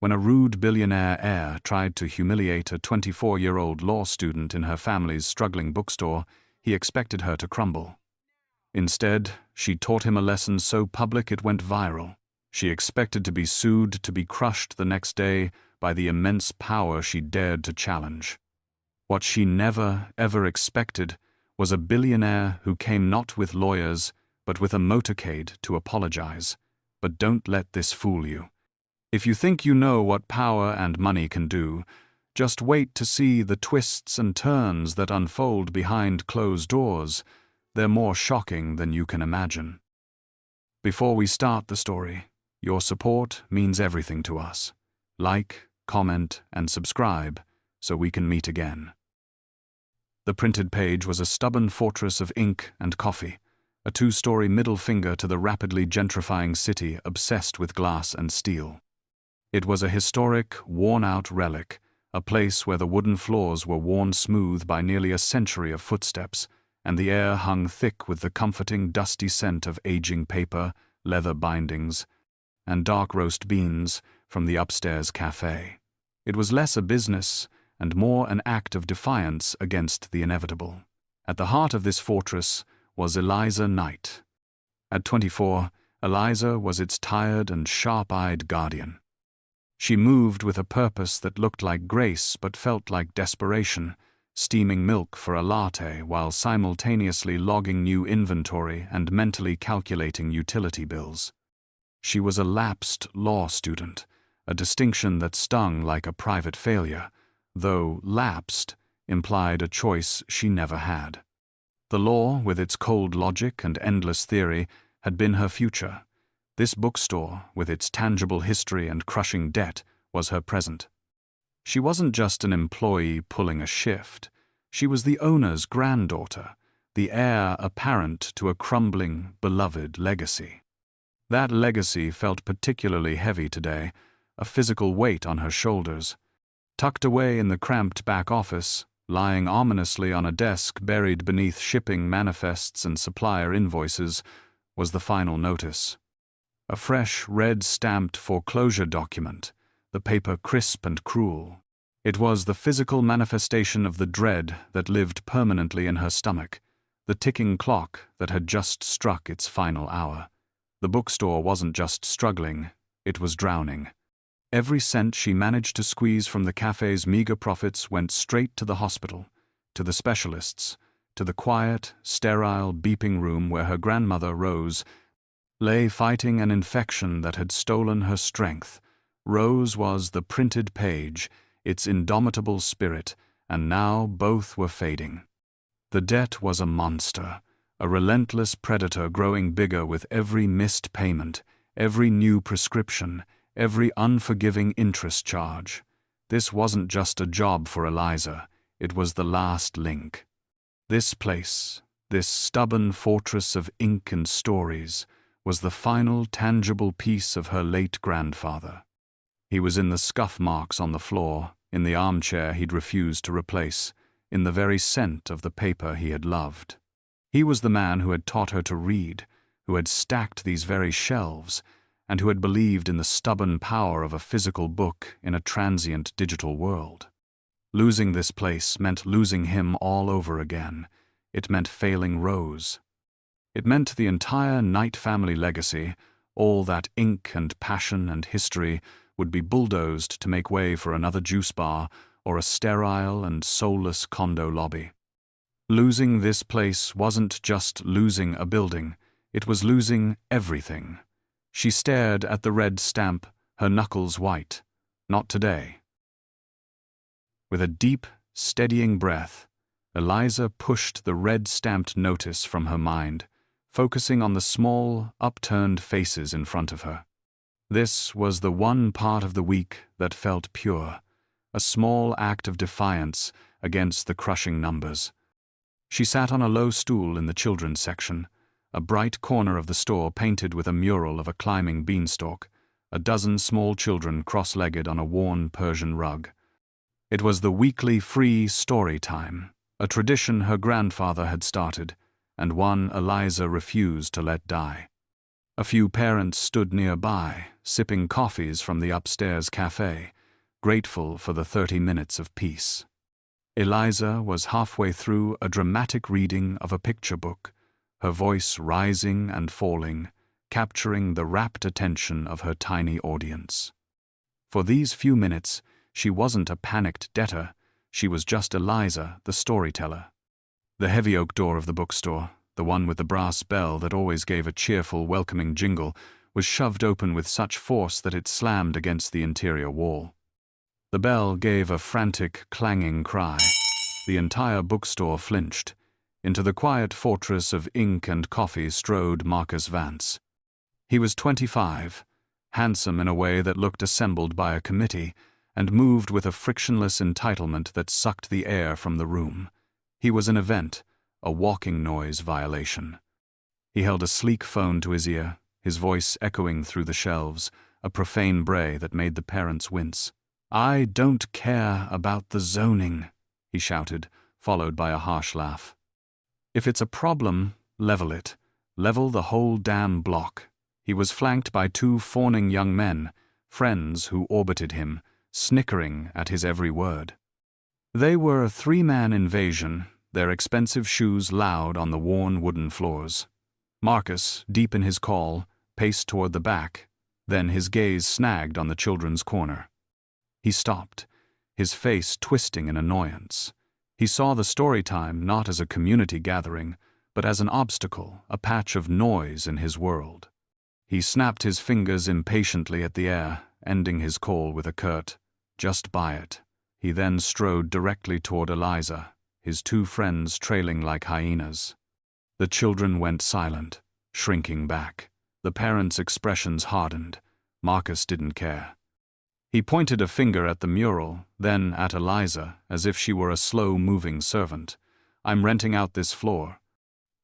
When a rude billionaire heir tried to humiliate a 24-year-old law student in her family's struggling bookstore, he expected her to crumble. Instead, she taught him a lesson so public it went viral. She expected to be sued, to be crushed the next day by the immense power she dared to challenge. What she never, ever expected was a billionaire who came not with lawyers, but with a motorcade to apologize. But don't let this fool you. If you think you know what power and money can do, just wait to see the twists and turns that unfold behind closed doors. They're more shocking than you can imagine. Before we start the story, your support means everything to us. Like, comment, and subscribe so we can meet again. The printed page was a stubborn fortress of ink and coffee, a two-story middle finger to the rapidly gentrifying city obsessed with glass and steel. It was a historic, worn-out relic, a place where the wooden floors were worn smooth by nearly a century of footsteps, and the air hung thick with the comforting, dusty scent of aging paper, leather bindings, and dark roast beans from the upstairs cafe. It was less a business and more an act of defiance against the inevitable. At the heart of this fortress was Eliza Knight. At 24, Eliza was its tired and sharp-eyed guardian. She moved with a purpose that looked like grace but felt like desperation, steaming milk for a latte while simultaneously logging new inventory and mentally calculating utility bills. She was a lapsed law student, a distinction that stung like a private failure, though lapsed implied a choice she never had. The law, with its cold logic and endless theory, had been her future. This bookstore, with its tangible history and crushing debt, was her present. She wasn't just an employee pulling a shift. She was the owner's granddaughter, the heir apparent to a crumbling, beloved legacy. That legacy felt particularly heavy today, a physical weight on her shoulders. Tucked away in the cramped back office, lying ominously on a desk buried beneath shipping manifests and supplier invoices, was the final notice. A fresh, red-stamped foreclosure document, the paper crisp and cruel. It was the physical manifestation of the dread that lived permanently in her stomach, the ticking clock that had just struck its final hour. The bookstore wasn't just struggling, it was drowning. Every cent she managed to squeeze from the cafe's meager profits went straight to the hospital, to the specialists, to the quiet, sterile, beeping room where her grandmother, Rose, lay fighting an infection that had stolen her strength. Rose was the printed page, its indomitable spirit, and now both were fading. The debt was a monster, a relentless predator growing bigger with every missed payment, every new prescription, every unforgiving interest charge. This wasn't just a job for Eliza, it was the last link. This place, this stubborn fortress of ink and stories, was the final tangible piece of her late grandfather. He was in the scuff marks on the floor, in the armchair he'd refused to replace, in the very scent of the paper he had loved. He was the man who had taught her to read, who had stacked these very shelves, and who had believed in the stubborn power of a physical book in a transient digital world. Losing this place meant losing him all over again. It meant failing Rose. It meant the entire Knight family legacy, all that ink and passion and history, would be bulldozed to make way for another juice bar or a sterile and soulless condo lobby. Losing this place wasn't just losing a building, it was losing everything. She stared at the red stamp, her knuckles white. Not today. With a deep, steadying breath, Eliza pushed the red-stamped notice from her mind, focusing on the small, upturned faces in front of her. This was the one part of the week that felt pure, a small act of defiance against the crushing numbers. She sat on a low stool in the children's section, a bright corner of the store painted with a mural of a climbing beanstalk, a dozen small children cross-legged on a worn Persian rug. It was the weekly free story time, a tradition her grandfather had started, and one Eliza refused to let die. A few parents stood nearby, sipping coffees from the upstairs cafe, grateful for the 30 minutes of peace. Eliza was halfway through a dramatic reading of a picture book, her voice rising and falling, capturing the rapt attention of her tiny audience. For these few minutes, she wasn't a panicked debtor, she was just Eliza, the storyteller. The heavy oak door of the bookstore, the one with the brass bell that always gave a cheerful, welcoming jingle, was shoved open with such force that it slammed against the interior wall. The bell gave a frantic, clanging cry. The entire bookstore flinched. Into the quiet fortress of ink and coffee strode Marcus Vance. He was 25, handsome in a way that looked assembled by a committee, and moved with a frictionless entitlement that sucked the air from the room. He was an event, a walking noise violation. He held a sleek phone to his ear, his voice echoing through the shelves, a profane bray that made the parents wince. "I don't care about the zoning," he shouted, followed by a harsh laugh. "If it's a problem, level it. Level the whole damn block." He was flanked by two fawning young men, friends who orbited him, snickering at his every word. They were a three-man invasion, their expensive shoes loud on the worn wooden floors. Marcus, deep in his call, paced toward the back, then his gaze snagged on the children's corner. He stopped, his face twisting in annoyance. He saw the story time not as a community gathering, but as an obstacle, a patch of noise in his world. He snapped his fingers impatiently at the air, ending his call with a curt, "Just buy it." He then strode directly toward Eliza, his two friends trailing like hyenas. The children went silent, shrinking back. The parents' expressions hardened. Marcus didn't care. He pointed a finger at the mural, then at Eliza, as if she were a slow-moving servant. "I'm renting out this floor,"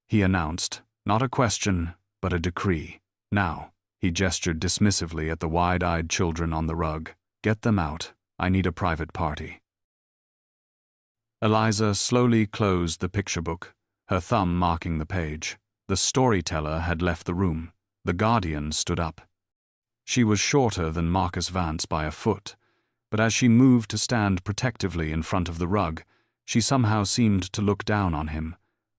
he announced, not a question, but a decree. "Now," he gestured dismissively at the wide-eyed children on the rug. "Get them out. I need a private party." Eliza slowly closed the picture book, her thumb marking the page. The storyteller had left the room. The guardian stood up. She was shorter than Marcus Vance by a foot, but as she moved to stand protectively in front of the rug, she somehow seemed to look down on him.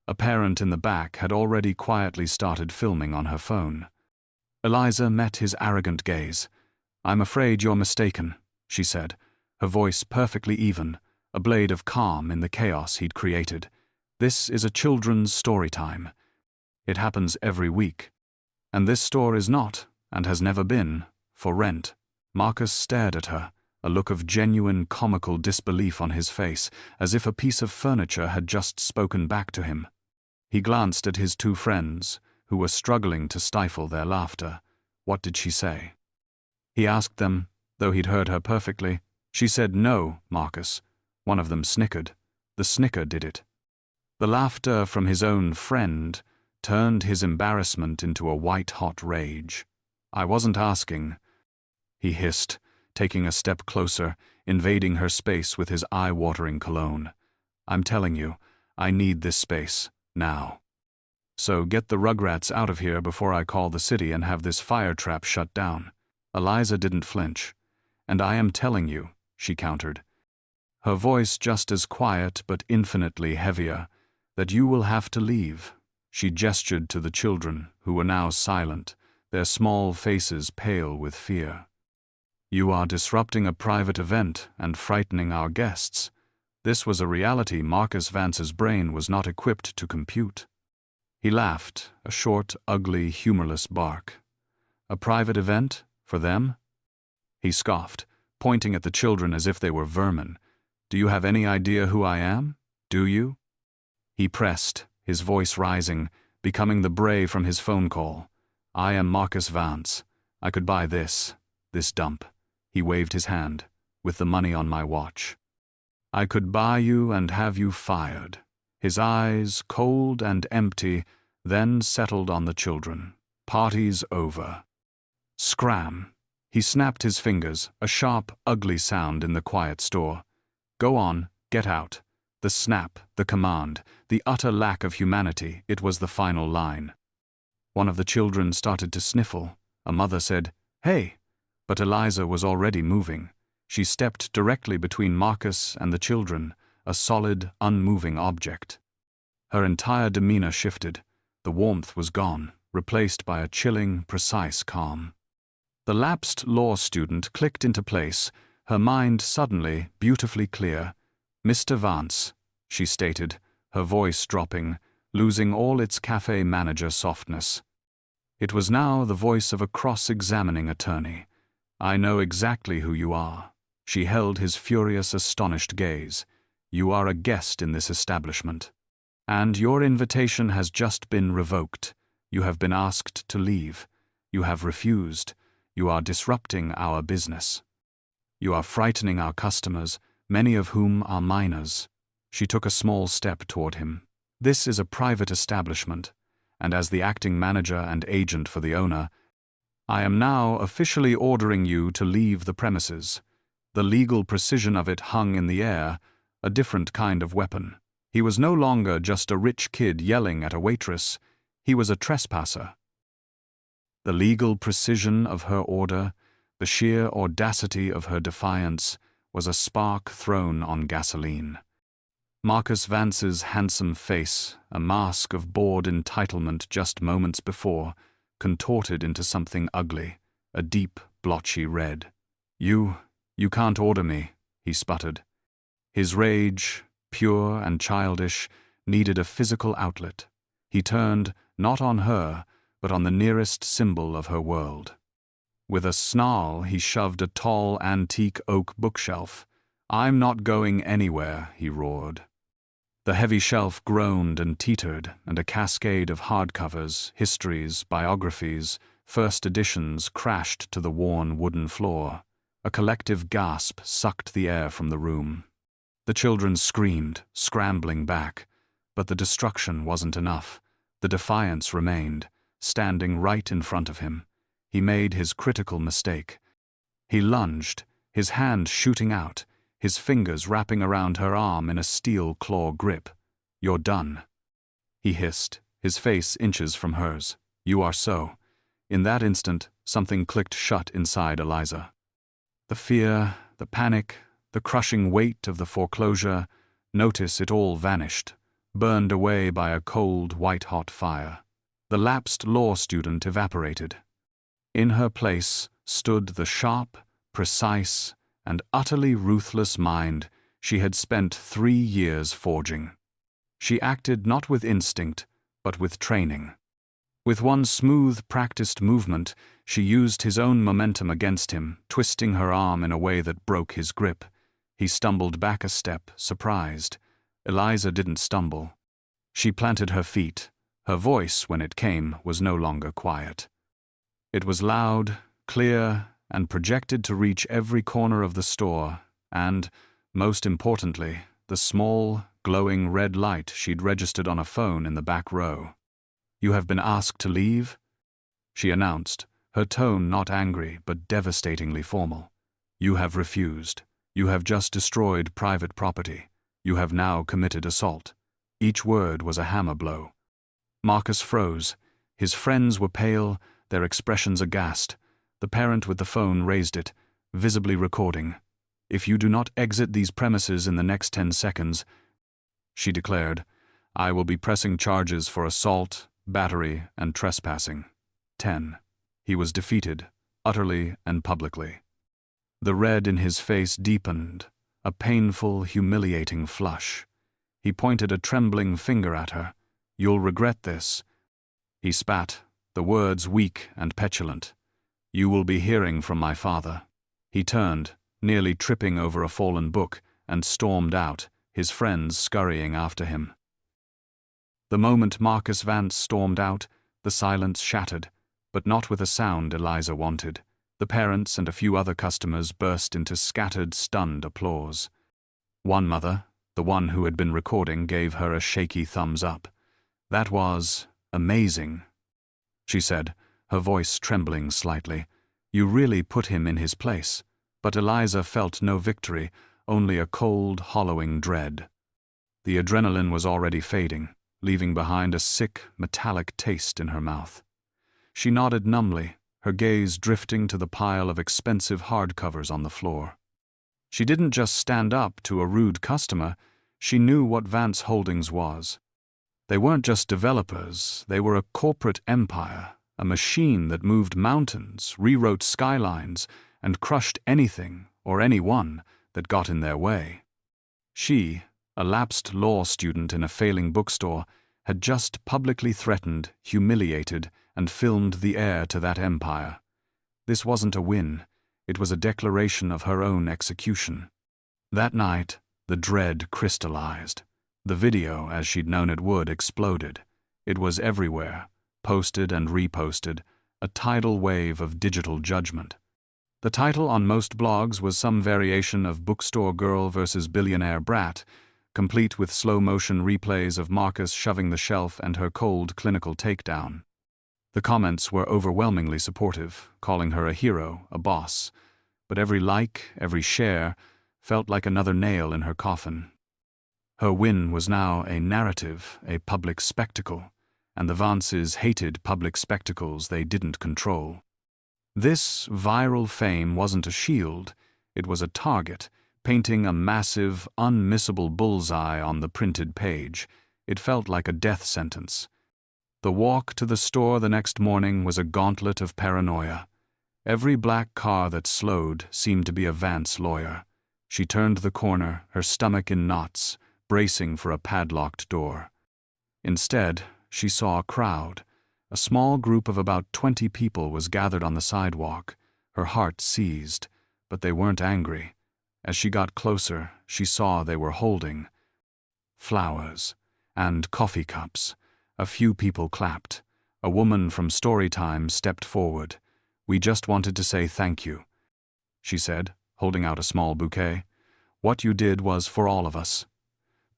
A parent in the back had already quietly started filming on her phone. Eliza met his arrogant gaze. "I'm afraid you're mistaken," she said, her voice perfectly even, a blade of calm in the chaos he'd created. "This is a children's story time. It happens every week. And this store is not, and has never been, for rent." Marcus stared at her, a look of genuine comical disbelief on his face, as if a piece of furniture had just spoken back to him. He glanced at his two friends, who were struggling to stifle their laughter. What did she say? He asked them, though he'd heard her perfectly. "She said no, Marcus." One of them snickered. The snicker did it. The laughter from his own friend turned his embarrassment into a white-hot rage. "I wasn't asking," he hissed, taking a step closer, invading her space with his eye-watering cologne. "I'm telling you, I need this space, now. So get the rugrats out of here before I call the city and have this fire trap shut down." Eliza didn't flinch. "And I am telling you," she countered, her voice just as quiet but infinitely heavier, "that you will have to leave." She gestured to the children, who were now silent, their small faces pale with fear. "You are disrupting a private event and frightening our guests." This was a reality Marcus Vance's brain was not equipped to compute. He laughed, a short, ugly, humorless bark. "A private event? For them?" He scoffed, pointing at the children as if they were vermin. "Do you have any idea who I am? Do you?" He pressed, his voice rising, becoming the bray from his phone call. "I am Marcus Vance. I could buy this dump." He waved his hand, "with the money on my watch. I could buy you and have you fired." His eyes, cold and empty, then settled on the children. "Party's over." Scram! He snapped his fingers, a sharp, ugly sound in the quiet store. "Go on, get out." The snap, the command, the utter lack of humanity, it was the final line. One of the children started to sniffle. A mother said, "Hey!" But Eliza was already moving. She stepped directly between Marcus and the children, a solid, unmoving object. Her entire demeanor shifted. The warmth was gone, replaced by a chilling, precise calm. The lapsed law student clicked into place, her mind suddenly, beautifully clear. "Mr. Vance," she stated, her voice dropping, losing all its cafe manager softness. It was now the voice of a cross-examining attorney. "I know exactly who you are." She held his furious, astonished gaze. "You are a guest in this establishment. And your invitation has just been revoked. You have been asked to leave. You have refused. You are disrupting our business. You are frightening our customers, many of whom are minors." She took a small step toward him. "This is a private establishment, and as the acting manager and agent for the owner, I am now officially ordering you to leave the premises." The legal precision of it hung in the air, a different kind of weapon. He was no longer just a rich kid yelling at a waitress. He was a trespasser. The legal precision of her order, the sheer audacity of her defiance, was a spark thrown on gasoline. Marcus Vance's handsome face, a mask of bored entitlement just moments before, contorted into something ugly, a deep, blotchy red. You can't order me," he sputtered. His rage, pure and childish, needed a physical outlet. He turned, not on her, but on the nearest symbol of her world. With a snarl, he shoved a tall, antique oak bookshelf. "I'm not going anywhere," he roared. The heavy shelf groaned and teetered, and a cascade of hardcovers, histories, biographies, first editions crashed to the worn wooden floor. A collective gasp sucked the air from the room. The children screamed, scrambling back, but the destruction wasn't enough. The defiance remained, standing right in front of him. He made his critical mistake. He lunged, his hand shooting out, his fingers wrapping around her arm in a steel claw grip. "You're done," he hissed, his face inches from hers. "You are so." In that instant, something clicked shut inside Eliza. The fear, the panic, the crushing weight of the foreclosure, notice it all vanished, burned away by a cold, white-hot fire. The lapsed law student evaporated. In her place stood the sharp, precise, and utterly ruthless mind she had spent 3 years forging. She acted not with instinct, but with training. With one smooth, practiced movement, she used his own momentum against him, twisting her arm in a way that broke his grip. He stumbled back a step, surprised. Eliza didn't stumble. She planted her feet. Her voice, when it came, was no longer quiet. It was loud, clear, and projected to reach every corner of the store, and, most importantly, the small, glowing red light she'd registered on a phone in the back row. "You have been asked to leave?" she announced, her tone not angry but devastatingly formal. "You have refused. You have just destroyed private property. You have now committed assault." Each word was a hammer blow. Marcus froze. His friends were pale, their expressions aghast. The parent with the phone raised it, visibly recording. "If you do not exit these premises in the next 10 seconds, she declared, "I will be pressing charges for assault, battery, and trespassing." 10. He was defeated, utterly and publicly. The red in his face deepened, a painful, humiliating flush. He pointed a trembling finger at her. "You'll regret this." He spat, the words weak and petulant. "You will be hearing from my father." He turned, nearly tripping over a fallen book, and stormed out, his friends scurrying after him. The moment Marcus Vance stormed out, the silence shattered, but not with a sound Eliza wanted. The parents and a few other customers burst into scattered, stunned applause. One mother, the one who had been recording, gave her a shaky thumbs up. "That was amazing," she said, her voice trembling slightly. "You really put him in his place." But Eliza felt no victory, only a cold, hollowing dread. The adrenaline was already fading, leaving behind a sick, metallic taste in her mouth. She nodded numbly, her gaze drifting to the pile of expensive hardcovers on the floor. She didn't just stand up to a rude customer, she knew what Vance Holdings was. They weren't just developers, they were a corporate empire, a machine that moved mountains, rewrote skylines, and crushed anything or anyone that got in their way. She, a lapsed law student in a failing bookstore, had just publicly threatened, humiliated, and filmed the heir to that empire. This wasn't a win, it was a declaration of her own execution. That night, the dread crystallized. The video, as she'd known it would, exploded. It was everywhere, posted and reposted, a tidal wave of digital judgment. The title on most blogs was some variation of Bookstore Girl versus Billionaire Brat, complete with slow-motion replays of Marcus shoving the shelf and her cold, clinical takedown. The comments were overwhelmingly supportive, calling her a hero, a boss, but every like, every share, felt like another nail in her coffin. Her win was now a narrative, a public spectacle, and the Vances hated public spectacles they didn't control. This viral fame wasn't a shield, it was a target, painting a massive, unmissable bullseye on the printed page. It felt like a death sentence. The walk to the store the next morning was a gauntlet of paranoia. Every black car that slowed seemed to be a Vance lawyer. She turned the corner, her stomach in knots, bracing for a padlocked door. Instead, she saw a crowd. A small group of about 20 people was gathered on the sidewalk. Her heart seized, but they weren't angry. As she got closer, she saw they were holding flowers and coffee cups. A few people clapped. A woman from Storytime stepped forward. "We just wanted to say thank you," she said, holding out a small bouquet. "What you did was for all of us."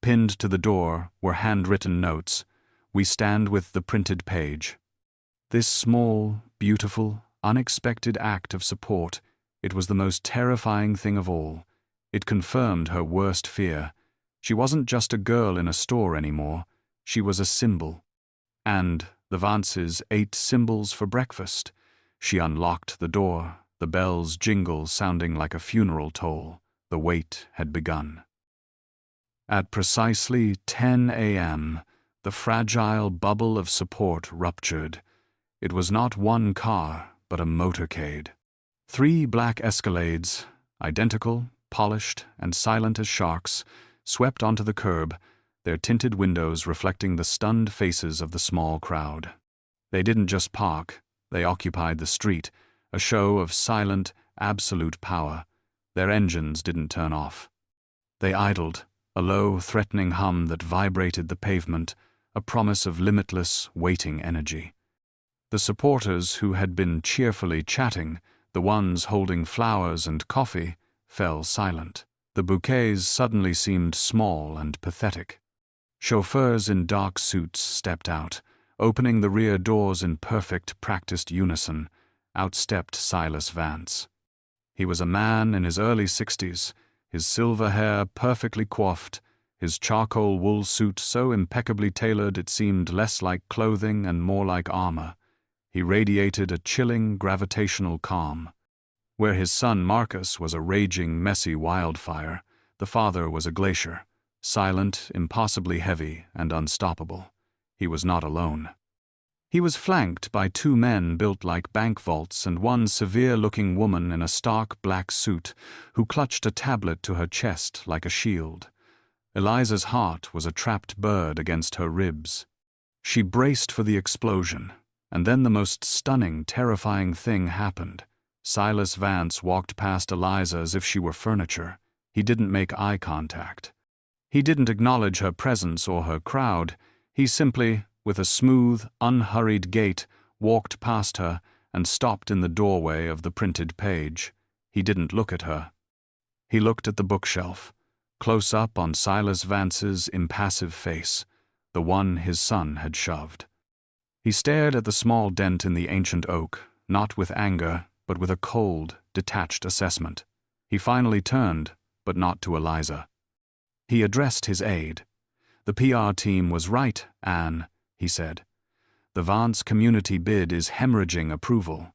Pinned to the door were handwritten notes. "We stand with the printed page." This small, beautiful, unexpected act of support, it was the most terrifying thing of all. It confirmed her worst fear. She wasn't just a girl in a store anymore. She was a symbol. And the Vances ate symbols for breakfast. She unlocked the door, the bell's jingle sounding like a funeral toll. The wait had begun. At precisely 10 a.m., the fragile bubble of support ruptured. It was not one car, but a motorcade. 3 black Escalades, identical, polished, and silent as sharks, swept onto the curb, their tinted windows reflecting the stunned faces of the small crowd. They didn't just park, they occupied the street, a show of silent, absolute power. Their engines didn't turn off. They idled, a low, threatening hum that vibrated the pavement, a promise of limitless, waiting energy. The supporters who had been cheerfully chatting, the ones holding flowers and coffee, fell silent. The bouquets suddenly seemed small and pathetic. Chauffeurs in dark suits stepped out, opening the rear doors in perfect, practiced unison. Out stepped Silas Vance. He was a man in his early 60s, his silver hair perfectly coiffed, his charcoal wool suit so impeccably tailored it seemed less like clothing and more like armor. He radiated a chilling, gravitational calm. Where his son Marcus was a raging, messy wildfire, the father was a glacier, silent, impossibly heavy, and unstoppable. He was not alone. He was flanked by 2 men built like bank vaults and one severe-looking woman in a stark black suit who clutched a tablet to her chest like a shield. Eliza's heart was a trapped bird against her ribs. She braced for the explosion, and then the most stunning, terrifying thing happened. Silas Vance walked past Eliza as if she were furniture. He didn't make eye contact. He didn't acknowledge her presence or her crowd. He simply, with a smooth, unhurried gait, walked past her and stopped in the doorway of the printed page. He didn't look at her. He looked at the bookshelf, close up on Silas Vance's impassive face, the one his son had shoved. He stared at the small dent in the ancient oak, not with anger, but with a cold, detached assessment. He finally turned, but not to Eliza. He addressed his aide. "The PR team was right, Anne," he said. The Vance community bid is hemorrhaging approval.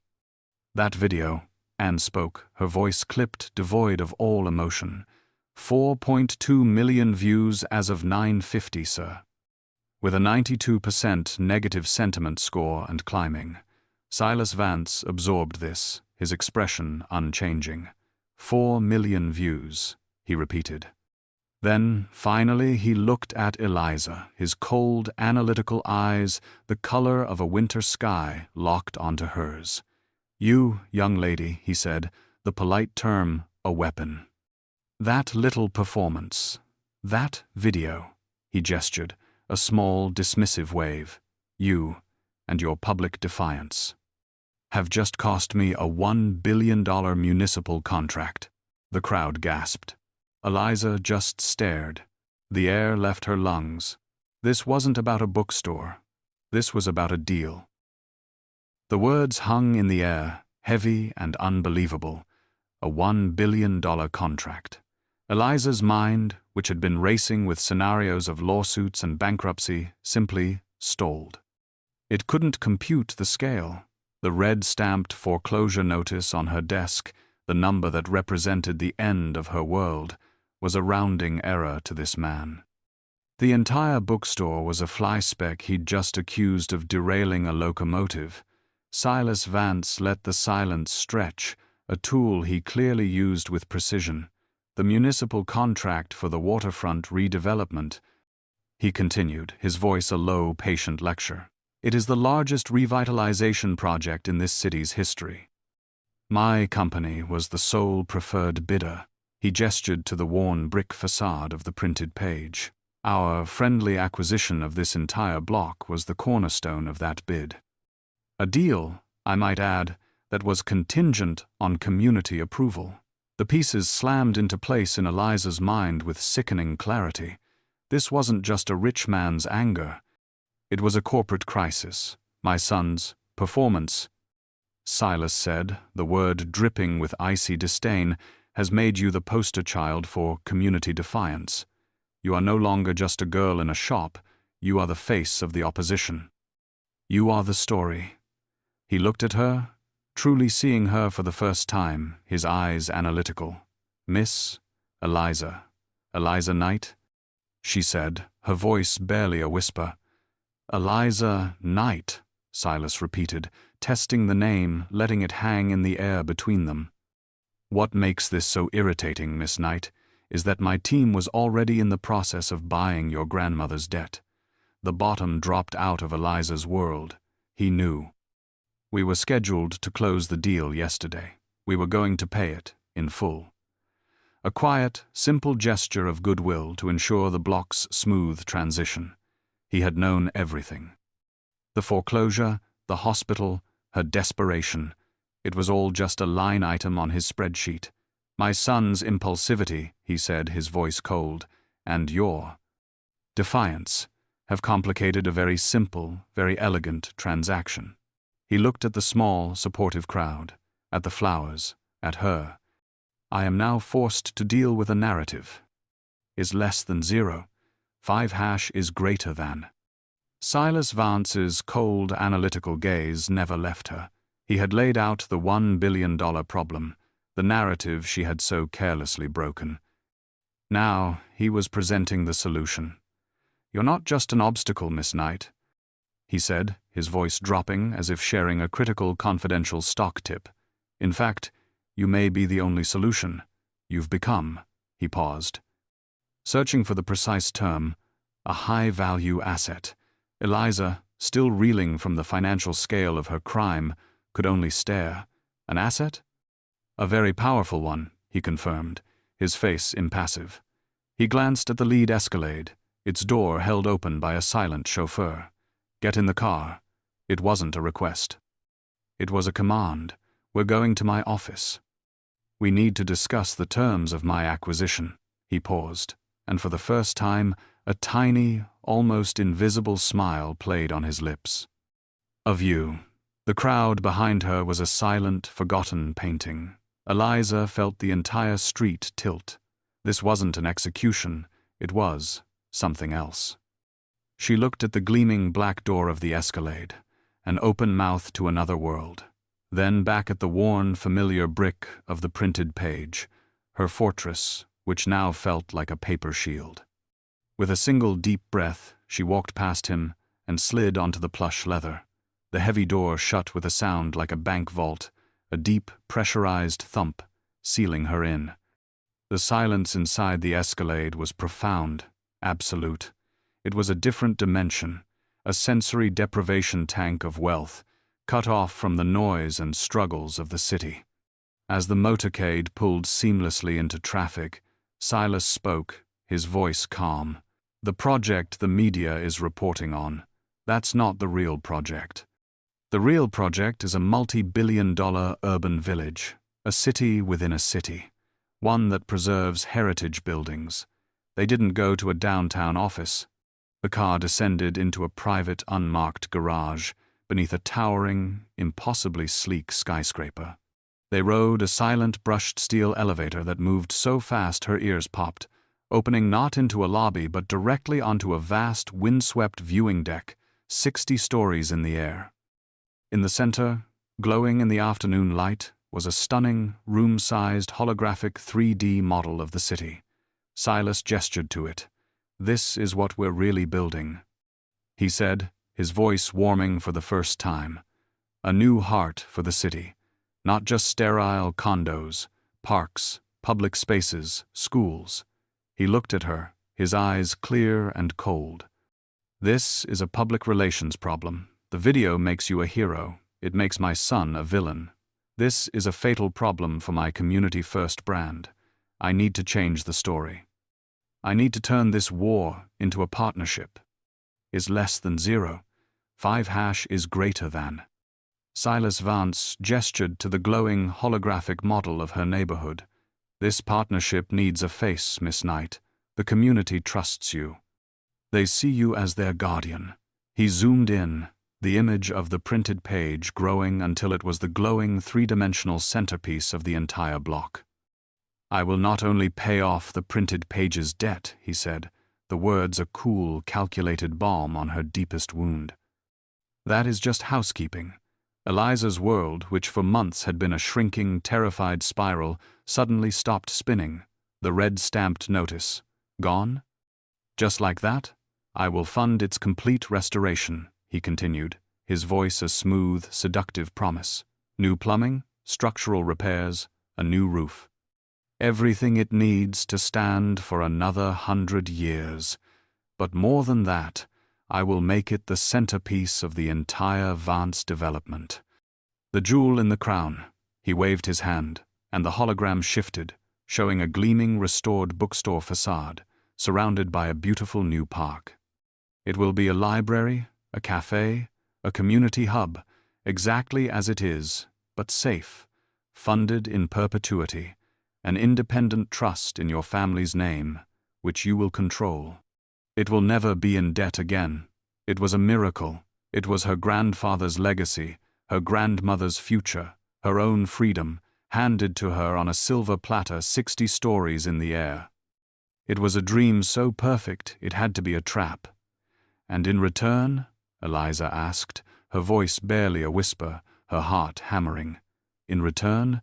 That video, Anne spoke, her voice clipped, devoid of all emotion. 4.2 million views as of 9:50, sir. With a 92% negative sentiment score and climbing. Silas Vance absorbed this, his expression unchanging. 4 million views, he repeated. Then, finally, he looked at Eliza, his cold, analytical eyes, the color of a winter sky, locked onto hers. You, young lady, he said, the polite term, a weapon. That little performance, that video, he gestured, a small, dismissive wave, you and your public defiance, have just cost me a $1 billion municipal contract. The crowd gasped. Eliza just stared. The air left her lungs. This wasn't about a bookstore. This was about a deal. The words hung in the air, heavy and unbelievable. A $1 billion contract. Eliza's mind, which had been racing with scenarios of lawsuits and bankruptcy, simply stalled. It couldn't compute the scale. The red-stamped foreclosure notice on her desk, the number that represented the end of her world, was a rounding error to this man. The entire bookstore was a flyspeck he'd just accused of derailing a locomotive. Silas Vance let the silence stretch, a tool he clearly used with precision. The municipal contract for the waterfront redevelopment. He continued, his voice a low, patient lecture. It is the largest revitalization project in this city's history. My company was the sole preferred bidder. He gestured to the worn brick facade of the printed page. Our friendly acquisition of this entire block was the cornerstone of that bid. A deal, I might add, that was contingent on community approval. The pieces slammed into place in Eliza's mind with sickening clarity. This wasn't just a rich man's anger. It was a corporate crisis. My son's performance, Silas said, the word dripping with icy disdain, has made you the poster child for community defiance. You are no longer just a girl in a shop. You are the face of the opposition. You are the story. He looked at her, truly seeing her for the first time, his eyes analytical. Miss Eliza Knight, she said, her voice barely a whisper. Eliza Knight, Silas repeated, testing the name, letting it hang in the air between them. What makes this so irritating, Miss Knight, is that my team was already in the process of buying your grandmother's debt. The bottom dropped out of Eliza's world. He knew. We were scheduled to close the deal yesterday. We were going to pay it in full. A quiet, simple gesture of goodwill to ensure the block's smooth transition. He had known everything. The foreclosure, the hospital, her desperation. It was all just a line item on his spreadsheet. My son's impulsivity, he said, his voice cold, and your defiance have complicated a very simple, very elegant transaction. He looked at the small, supportive crowd, at the flowers, at her. I am now forced to deal with a narrative. Is less than 0. 5# is greater than. Silas Vance's cold, analytical gaze never left her. He had laid out the $1 billion problem, the narrative she had so carelessly broken. Now he was presenting the solution. You're not just an obstacle, Miss Knight, he said, his voice dropping as if sharing a critical, confidential stock tip. In fact, you may be the only solution. You've become, he paused. Searching for the precise term, a high-value asset. Eliza, still reeling from the financial scale of her crime, could only stare. An asset? A very powerful one, he confirmed, his face impassive. He glanced at the lead Escalade, its door held open by a silent chauffeur. Get in the car. It wasn't a request. It was a command. We're going to my office. We need to discuss the terms of my acquisition. He paused, and for the first time, a tiny, almost invisible smile played on his lips. Of you. The crowd behind her was a silent, forgotten painting. Eliza felt the entire street tilt. This wasn't an execution. It was something else. She looked at the gleaming black door of the Escalade. an open mouth to another world. Then back at the worn, familiar brick of the printed page, her fortress, which now felt like a paper shield. With a single deep breath, she walked past him and slid onto the plush leather. The heavy door shut with a sound like a bank vault, a deep, pressurized thump, sealing her in. The silence inside the Escalade was profound, absolute. It was a different dimension, a sensory deprivation tank of wealth, cut off from the noise and struggles of the city. As the motorcade pulled seamlessly into traffic, Silas spoke, his voice calm. The project the media is reporting on, that's not the real project. The real project is a multi-billion-dollar urban village, a city within a city, one that preserves heritage buildings. They didn't go to a downtown office. The car descended into a private, unmarked garage beneath a towering, impossibly sleek skyscraper. They rode a silent, brushed steel elevator that moved so fast her ears popped, opening not into a lobby but directly onto a vast, windswept viewing deck, 60 stories in the air. In the center, glowing in the afternoon light, was a stunning, room-sized holographic 3D model of the city. Silas gestured to it. "This is what we're really building," he said, his voice warming for the first time. "A new heart for the city. Not just sterile condos, parks, public spaces, schools." He looked at her, his eyes clear and cold. "This is a public relations problem. The video makes you a hero. It makes my son a villain. This is a fatal problem for my community-first brand. I need to change the story. I need to turn this war into a partnership. Is less than 0. 5# is greater than." Silas Vance gestured to the glowing holographic model of her neighborhood. "This partnership needs a face, Miss Knight. The community trusts you. They see you as their guardian." He zoomed in, the image of the printed page growing until it was the glowing three-dimensional centerpiece of the entire block. "I will not only pay off the printed page's debt," he said, the words a cool, calculated balm on her deepest wound. "That is just housekeeping." Eliza's world, which for months had been a shrinking, terrified spiral, suddenly stopped spinning, the red-stamped notice. "Gone?" "Just like that? I will fund its complete restoration," he continued, his voice a smooth, seductive promise. "New plumbing, structural repairs, a new roof. Everything it needs to stand for another 100 years. But more than that, I will make it the centerpiece of the entire Vance development." The jewel in the crown. He waved his hand, and the hologram shifted, showing a gleaming, restored bookstore facade, surrounded by a beautiful new park. It will be a library, a cafe, a community hub, exactly as it is, but safe, funded in perpetuity, an independent trust in your family's name, which you will control. It will never be in debt again. It was a miracle. It was her grandfather's legacy, her grandmother's future, her own freedom, handed to her on a silver platter 60 stories in the air. It was a dream so perfect it had to be a trap. "And in return?" Eliza asked, her voice barely a whisper, her heart hammering. "In return?"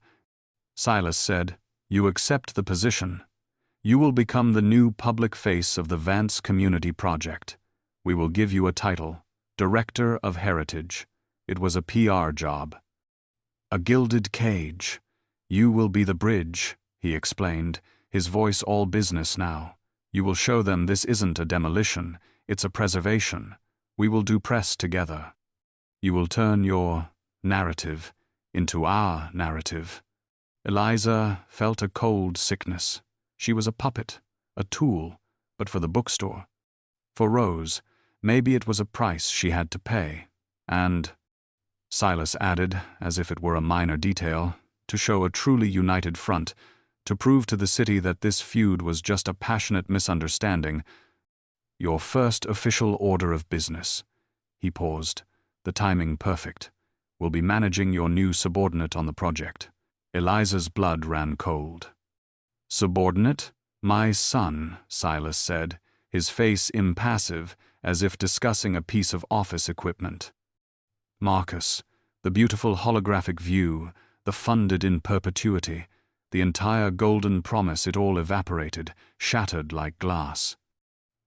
Silas said, "You accept the position. You will become the new public face of the Vance Community Project. We will give you a title, Director of Heritage. It was a PR job." "A gilded cage. You will be the bridge," he explained, his voice all business now. "You will show them this isn't a demolition, it's a preservation. We will do press together. You will turn your narrative into our narrative." Eliza felt a cold sickness. She was a puppet, a tool, but for the bookstore. For Rose, maybe it was a price she had to pay. And, Silas added, as if it were a minor detail, to show a truly united front, to prove to the city that this feud was just a passionate misunderstanding. "Your first official order of business." He paused, the timing perfect. "Will be managing your new subordinate on the project." Eliza's blood ran cold. "Subordinate? My son," Silas said, his face impassive, as if discussing a piece of office equipment. Marcus, the beautiful holographic view, the funded in perpetuity, the entire golden promise, it all evaporated, shattered like glass.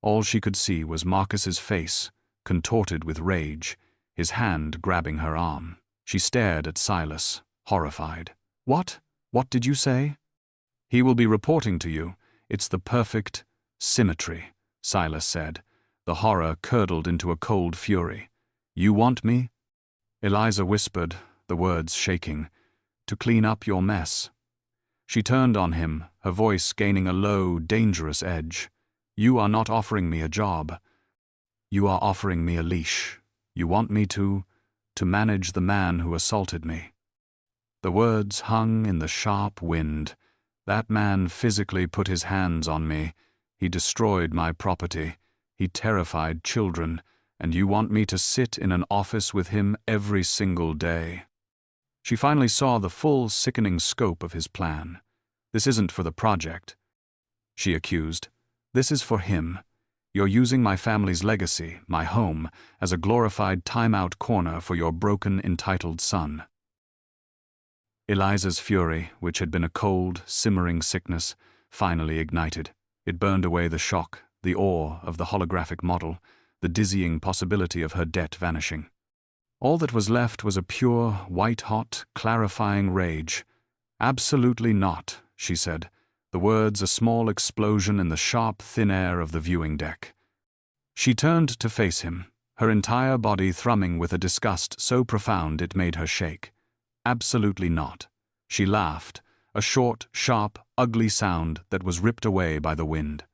All she could see was Marcus's face, contorted with rage, his hand grabbing her arm. She stared at Silas, horrified. What? What did you say? He will be reporting to you. It's the perfect symmetry, Silas said. The horror curdled into a cold fury. You want me? Eliza whispered, the words shaking. To clean up your mess. She turned on him, her voice gaining a low, dangerous edge. You are not offering me a job. You are offering me a leash. You want me to manage the man who assaulted me. The words hung in the sharp wind. That man physically put his hands on me. He destroyed my property. He terrified children. And you want me to sit in an office with him every single day. She finally saw the full, sickening scope of his plan. This isn't for the project, she accused. This is for him. You're using my family's legacy, my home, as a glorified timeout corner for your broken, entitled son. Eliza's fury, which had been a cold, simmering sickness, finally ignited. It burned away the shock, the awe of the holographic model, the dizzying possibility of her debt vanishing. All that was left was a pure, white-hot, clarifying rage. Absolutely not, she said, the words a small explosion in the sharp, thin air of the viewing deck. She turned to face him, her entire body thrumming with a disgust so profound it made her shake. Absolutely not. She laughed, a short, sharp, ugly sound that was ripped away by the wind.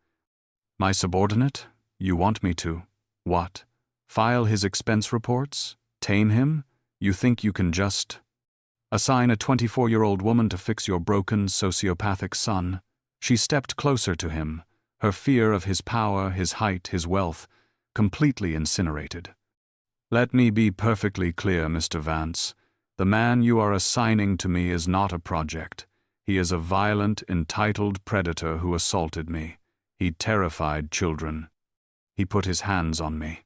My subordinate? You want me to? What? File his expense reports? Tame him? You think you can just assign a 24-year-old woman to fix your broken, sociopathic son? She stepped closer to him, her fear of his power, his height, his wealth, completely incinerated. Let me be perfectly clear, Mr. Vance. The man you are assigning to me is not a project. He is a violent, entitled predator who assaulted me. He terrified children. He put his hands on me.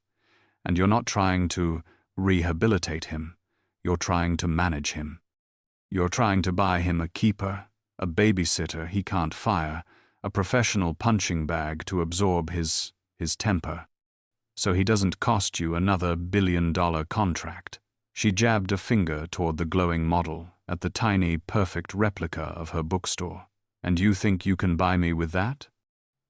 And you're not trying to rehabilitate him. You're trying to manage him. You're trying to buy him a keeper, a babysitter he can't fire, a professional punching bag to absorb his temper. So he doesn't cost you another billion-dollar contract. She jabbed a finger toward the glowing model, at the tiny, perfect replica of her bookstore. And you think you can buy me with that?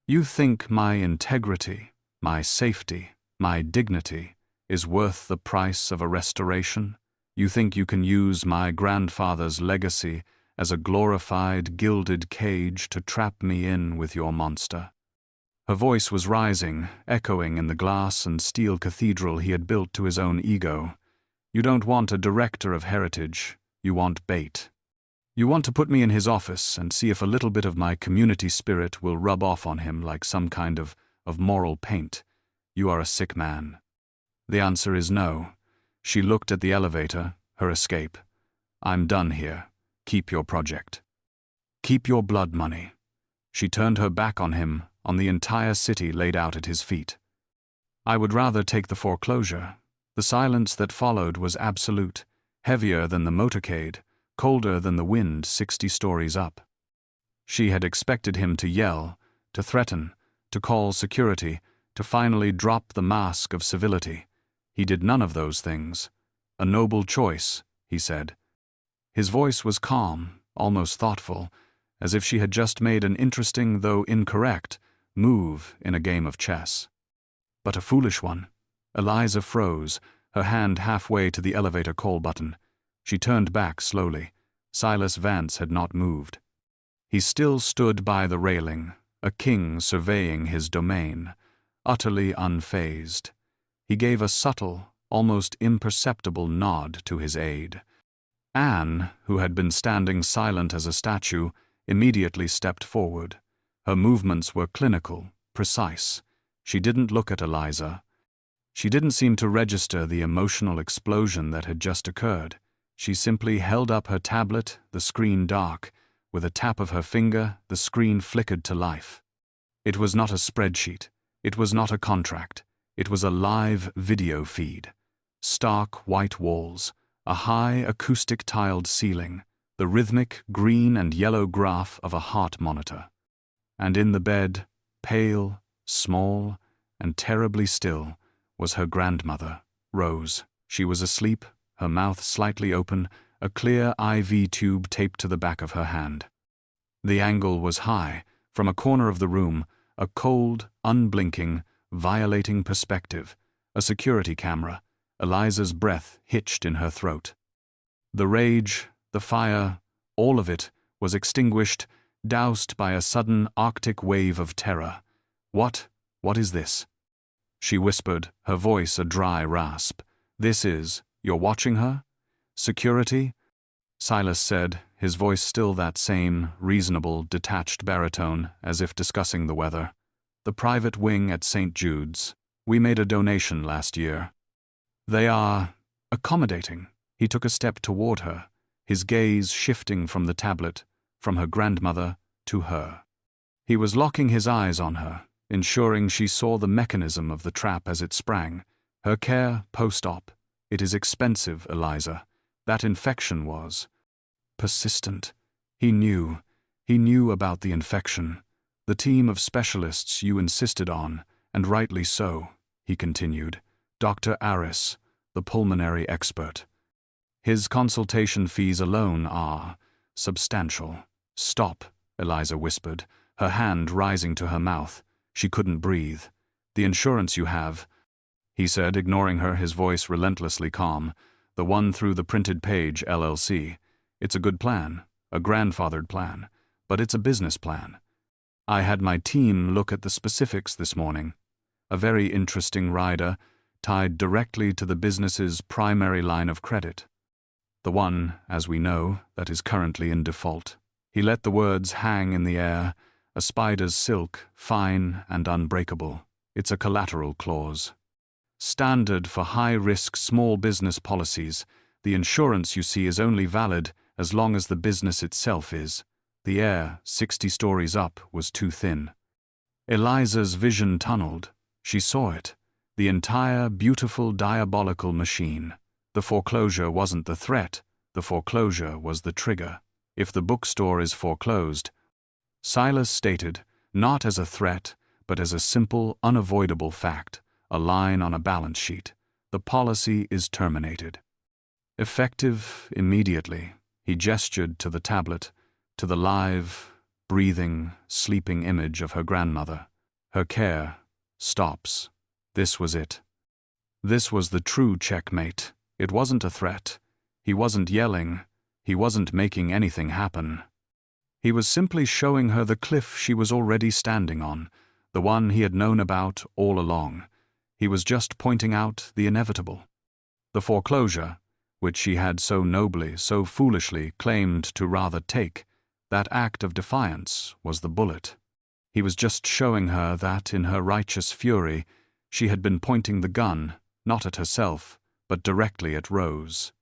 You think my integrity, my safety, my dignity is worth the price of a restoration? You think you can use my grandfather's legacy as a glorified, gilded cage to trap me in with your monster? Her voice was rising, echoing in the glass and steel cathedral he had built to his own ego. You don't want a director of heritage, you want bait. You want to put me in his office and see if a little bit of my community spirit will rub off on him like some kind of moral paint. You are a sick man. The answer is no. She looked at the elevator, her escape. I'm done here. Keep your project. Keep your blood money. She turned her back on him, on the entire city laid out at his feet. I would rather take the foreclosure. The silence that followed was absolute, heavier than the motorcade, colder than the wind 60 stories up. She had expected him to yell, to threaten, to call security, to finally drop the mask of civility. He did none of those things. A noble choice, he said. His voice was calm, almost thoughtful, as if she had just made an interesting, though incorrect, move in a game of chess. But a foolish one. Eliza froze, her hand halfway to the elevator call button. She turned back slowly. Silas Vance had not moved. He still stood by the railing, a king surveying his domain, utterly unfazed. He gave a subtle, almost imperceptible nod to his aide. Anne, who had been standing silent as a statue, immediately stepped forward. Her movements were clinical, precise. She didn't look at Eliza. She didn't seem to register the emotional explosion that had just occurred. She simply held up her tablet, the screen dark. With a tap of her finger, the screen flickered to life. It was not a spreadsheet. It was not a contract. It was a live video feed. stark white walls, a high acoustic tiled ceiling, the rhythmic green and yellow graph of a heart monitor. And in the bed, pale, small, and terribly still, was her grandmother, Rose. She was asleep, her mouth slightly open, a clear IV tube taped to the back of her hand. The angle was high. From a corner of the room, a cold, unblinking, violating perspective, a security camera, Eliza's breath hitched in her throat. The rage, the fire, all of it was extinguished, doused by a sudden Arctic wave of terror. What is this? She whispered, her voice a dry rasp. This is, you're watching her? Security? Silas said, his voice still that same, reasonable, detached baritone, as if discussing the weather. The private wing at St. Jude's. We made a donation last year. They are accommodating. He took a step toward her, his gaze shifting from the tablet, from her grandmother to her. He was locking his eyes on her, ensuring she saw the mechanism of the trap as it sprang. Her care post-op. It is expensive, Eliza. That infection was persistent. He knew about the infection. The team of specialists you insisted on, and rightly so, he continued. Dr. Aris, the pulmonary expert. His consultation fees alone are substantial. Stop, Eliza whispered, her hand rising to her mouth. She couldn't breathe. The insurance you have, he said, ignoring her, his voice relentlessly calm. The one through the printed page, LLC. It's a good plan, a grandfathered plan, but it's a business plan. I had my team look at the specifics this morning. A very interesting rider, tied directly to the business's primary line of credit. The one, as we know, that is currently in default. He let the words hang in the air, a spider's silk, fine and unbreakable. It's a collateral clause. Standard for high-risk small business policies. The insurance, you see, is only valid as long as the business itself is. The air, 60 stories up, was too thin. Eliza's vision tunneled. She saw it. The entire, beautiful, diabolical machine. The foreclosure wasn't the threat. The foreclosure was the trigger. If the bookstore is foreclosed, Silas stated, not as a threat, but as a simple, unavoidable fact, a line on a balance sheet. The policy is terminated. Effective immediately. He gestured to the tablet, to the live, breathing, sleeping image of her grandmother. Her care stops. This was it. This was the true checkmate. It wasn't a threat. He wasn't yelling. He wasn't making anything happen. He was simply showing her the cliff she was already standing on, the one he had known about all along. He was just pointing out the inevitable. The foreclosure, which she had so nobly, so foolishly claimed to rather take, that act of defiance was the bullet. He was just showing her that, in her righteous fury, she had been pointing the gun, not at herself, but directly at Rose.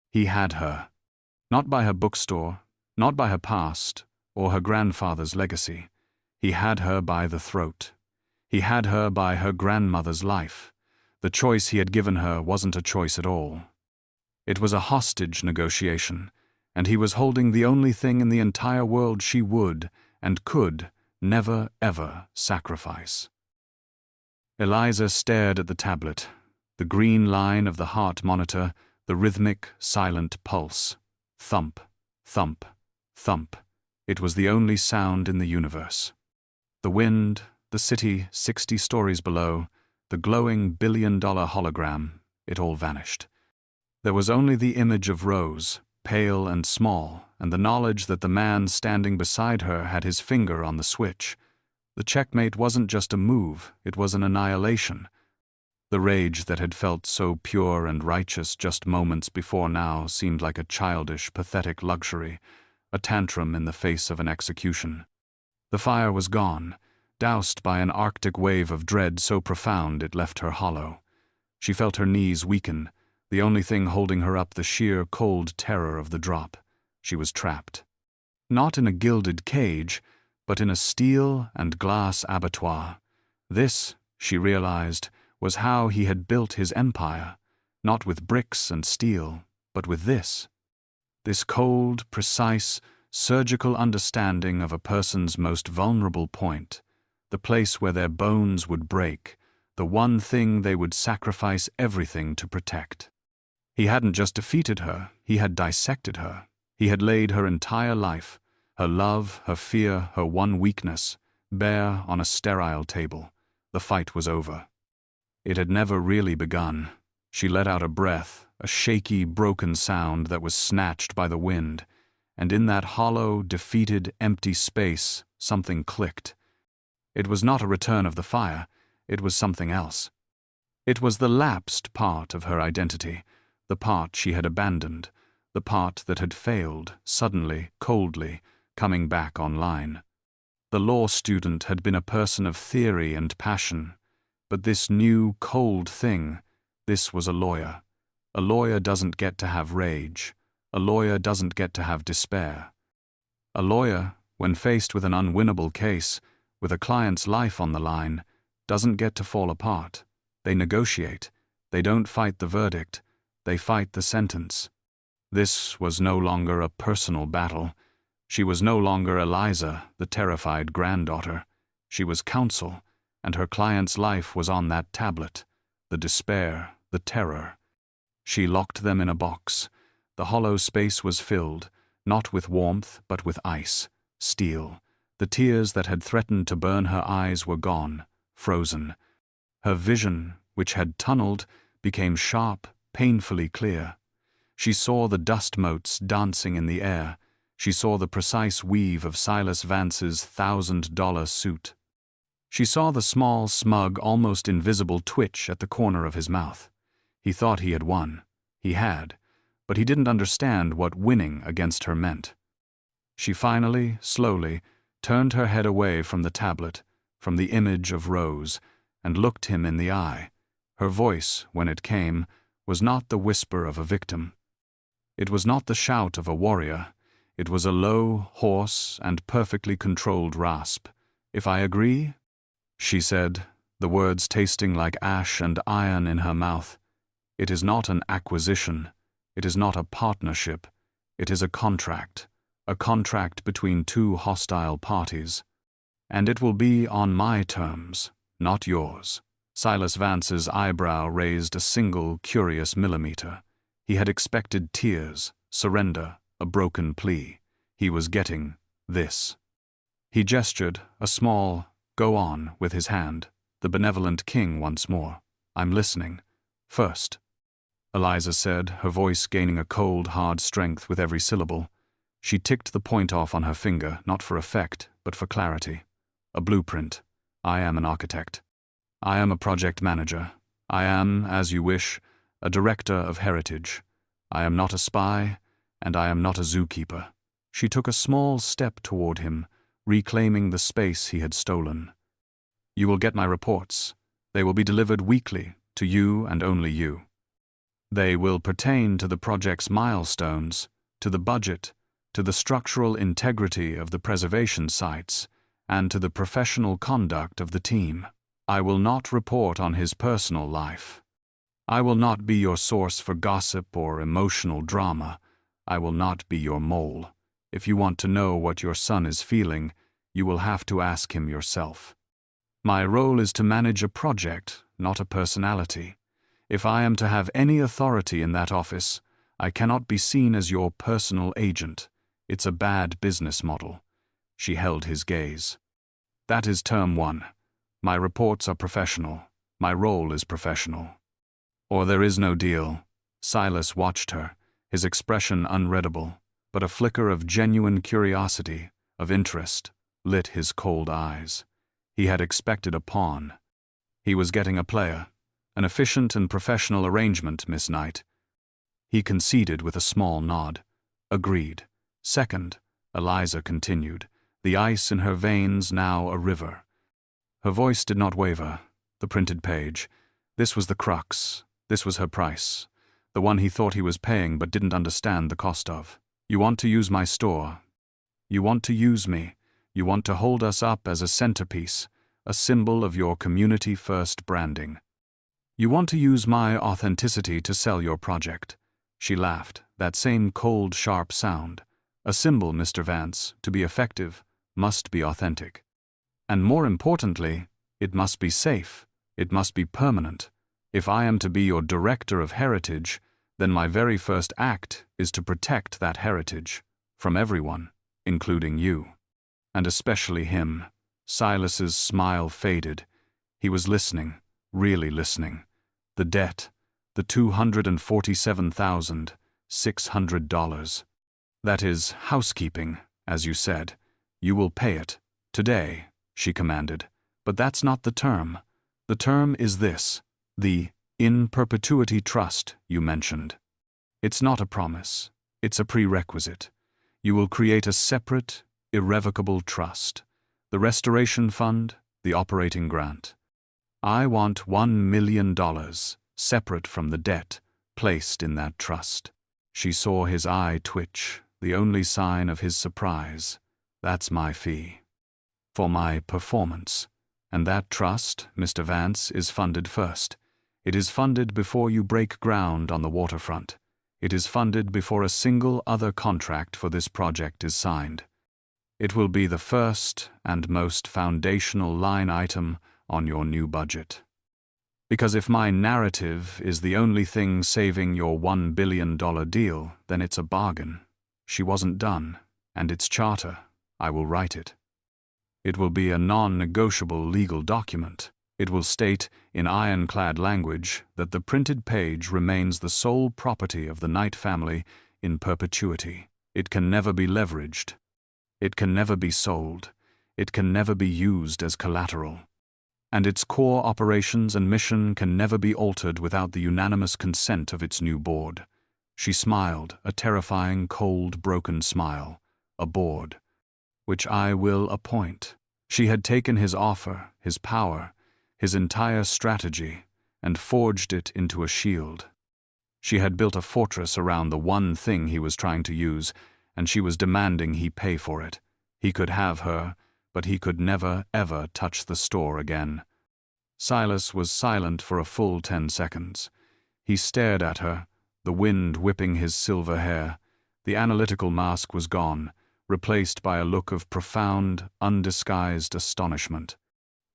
He had her. Not by her bookstore, not by her past, or her grandfather's legacy. He had her by the throat. He had her by her grandmother's life. The choice he had given her wasn't a choice at all. It was a hostage negotiation, and he was holding the only thing in the entire world she would, and could, never, ever sacrifice. Eliza stared at the tablet, the green line of the heart monitor, the rhythmic, silent pulse. Thump, thump, thump. It was the only sound in the universe. The wind, the city 60 stories below, the glowing billion-dollar hologram, it all vanished. There was only the image of Rose, pale and small, and the knowledge that the man standing beside her had his finger on the switch. The checkmate wasn't just a move, it was an annihilation. The rage that had felt so pure and righteous just moments before now seemed like a childish, pathetic luxury, a tantrum in the face of an execution. The fire was gone, doused by an Arctic wave of dread so profound it left her hollow. She felt her knees weaken, the only thing holding her up the sheer, cold terror of the drop. She was trapped. Not in a gilded cage, but in a steel and glass abattoir. This, she realized, was how he had built his empire. Not with bricks and steel, but with this. This cold, precise, surgical understanding of a person's most vulnerable point, the place where their bones would break, the one thing they would sacrifice everything to protect. He hadn't just defeated her, he had dissected her. He had laid her entire life, her love, her fear, her one weakness, bare on a sterile table. The fight was over. It had never really begun. She let out a breath, a shaky, broken sound that was snatched by the wind, and in that hollow, defeated, empty space, something clicked. It was not a return of the fire, it was something else. It was the lapsed part of her identity, the part she had abandoned, the part that had failed, suddenly, coldly, coming back online. The law student had been a person of theory and passion, but this new, cold thing, this was a lawyer. A lawyer doesn't get to have rage. A lawyer doesn't get to have despair. A lawyer, when faced with an unwinnable case, with a client's life on the line, doesn't get to fall apart. They negotiate. They don't fight the verdict. They fight the sentence. This was no longer a personal battle. She was no longer Eliza, the terrified granddaughter. She was counsel, and her client's life was on that tablet. The despair, the terror. She locked them in a box. The hollow space was filled, not with warmth, but with ice, steel. The tears that had threatened to burn her eyes were gone, frozen. Her vision, which had tunneled, became sharp, painfully clear. She saw the dust motes dancing in the air. She saw the precise weave of Silas Vance's $1,000 suit. She saw the small, smug, almost invisible twitch at the corner of his mouth. He thought he had won. He had. But he didn't understand what winning against her meant. She finally, slowly, turned her head away from the tablet, from the image of Rose, and looked him in the eye. Her voice, when it came, was not the whisper of a victim. It was not the shout of a warrior. It was a low, hoarse, and perfectly controlled rasp. "If I agree?" she said, the words tasting like ash and iron in her mouth. "It is not an acquisition. It is not a partnership. It is a contract between two hostile parties. And it will be on my terms, not yours." Silas Vance's eyebrow raised a single, curious millimeter. He had expected tears, surrender, a broken plea. He was getting this. He gestured, a small, "Go on," with his hand, the benevolent king once more. "I'm listening. First," Eliza said, her voice gaining a cold, hard strength with every syllable. She ticked the point off on her finger, not for effect, but for clarity. "A blueprint. I am an architect. I am a project manager. I am, as you wish, a director of heritage. I am not a spy, and I am not a zookeeper." She took a small step toward him, reclaiming the space he had stolen. "You will get my reports. They will be delivered weekly, to you and only you. They will pertain to the project's milestones, to the budget, to the structural integrity of the preservation sites, and to the professional conduct of the team. I will not report on his personal life. I will not be your source for gossip or emotional drama. I will not be your mole. If you want to know what your son is feeling, you will have to ask him yourself. My role is to manage a project, not a personality. If I am to have any authority in that office, I cannot be seen as your personal agent. It's a bad business model." She held his gaze. "That is term one. My reports are professional. My role is professional. Or there is no deal." Silas watched her, his expression unreadable, but a flicker of genuine curiosity, of interest, lit his cold eyes. He had expected a pawn. He was getting a player. "An efficient and professional arrangement, Miss Knight." He conceded with a small nod. "Agreed." "Second," Eliza continued, the ice in her veins now a river. Her voice did not waver. The printed page. This was the crux. This was her price. The one he thought he was paying but didn't understand the cost of. "You want to use my store. You want to use me. You want to hold us up as a centerpiece, a symbol of your community-first branding. You want to use my authenticity to sell your project. She laughed, that same cold, sharp sound. A symbol, Mr. Vance, to be effective, must be authentic. And more importantly, it must be safe. It must be permanent. If I am to be your director of heritage, then my very first act is to protect that heritage from everyone, including you. And especially him. Silas's smile faded. He was listening, really listening. The debt, the $247,600. That is housekeeping, as you said. You will pay it. Today, she commanded. But that's not the term. The term is this, the in perpetuity trust you mentioned. It's not a promise. It's a prerequisite. You will create a separate, irrevocable trust. The restoration fund, the operating grant. I want $1 million, separate from the debt, placed in that trust. She saw his eye twitch, the only sign of his surprise. That's my fee. For my performance. And that trust, Mr. Vance, is funded first. It is funded before you break ground on the waterfront. It is funded before a single other contract for this project is signed. It will be the first and most foundational line item on your new budget. Because if my narrative is the only thing saving your $1 billion deal, then it's a bargain. She wasn't done, and its charter, I will write it. It will be a non-negotiable legal document. It will state, in ironclad language, that the printed page remains the sole property of the Knight family in perpetuity. It can never be leveraged. It can never be sold. It can never be used as collateral. And its core operations and mission can never be altered without the unanimous consent of its new board. She smiled, a terrifying, cold, broken smile. A board. Which I will appoint. She had taken his offer, his power, his entire strategy, and forged it into a shield. She had built a fortress around the one thing he was trying to use, and she was demanding he pay for it. He could have her, but he could never, ever touch the store again. Silas was silent for a full 10 seconds. He stared at her, the wind whipping his silver hair. The analytical mask was gone, replaced by a look of profound, undisguised astonishment.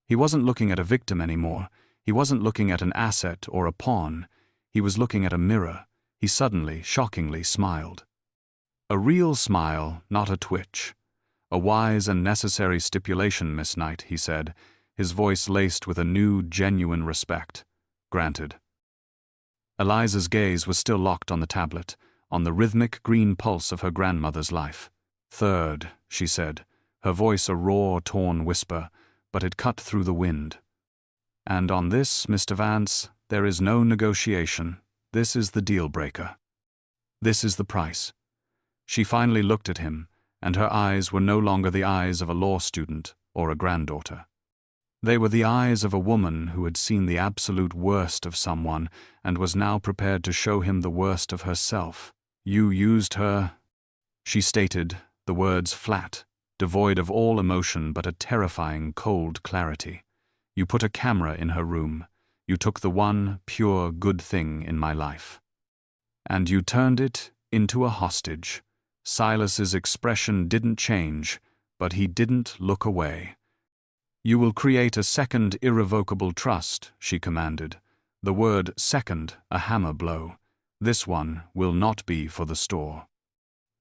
He wasn't looking at a victim anymore. He wasn't looking at an asset or a pawn. He was looking at a mirror. He suddenly, shockingly smiled. A real smile, not a twitch. A wise and necessary stipulation, Miss Knight, he said, his voice laced with a new, genuine respect. Granted. Eliza's gaze was still locked on the tablet, on the rhythmic green pulse of her grandmother's life. Third, she said, her voice a raw, torn whisper, but it cut through the wind. And on this, Mr. Vance, there is no negotiation. This is the deal-breaker. This is the price. She finally looked at him, and her eyes were no longer the eyes of a law student or a granddaughter. They were the eyes of a woman who had seen the absolute worst of someone and was now prepared to show him the worst of herself. You used her, she stated, the words flat, devoid of all emotion but a terrifying, cold clarity. You put a camera in her room. You took the one pure good thing in my life. And you turned it into a hostage. Silas's expression didn't change, but he didn't look away. You will create a second irrevocable trust, she commanded. The word second, a hammer blow. This one will not be for the store.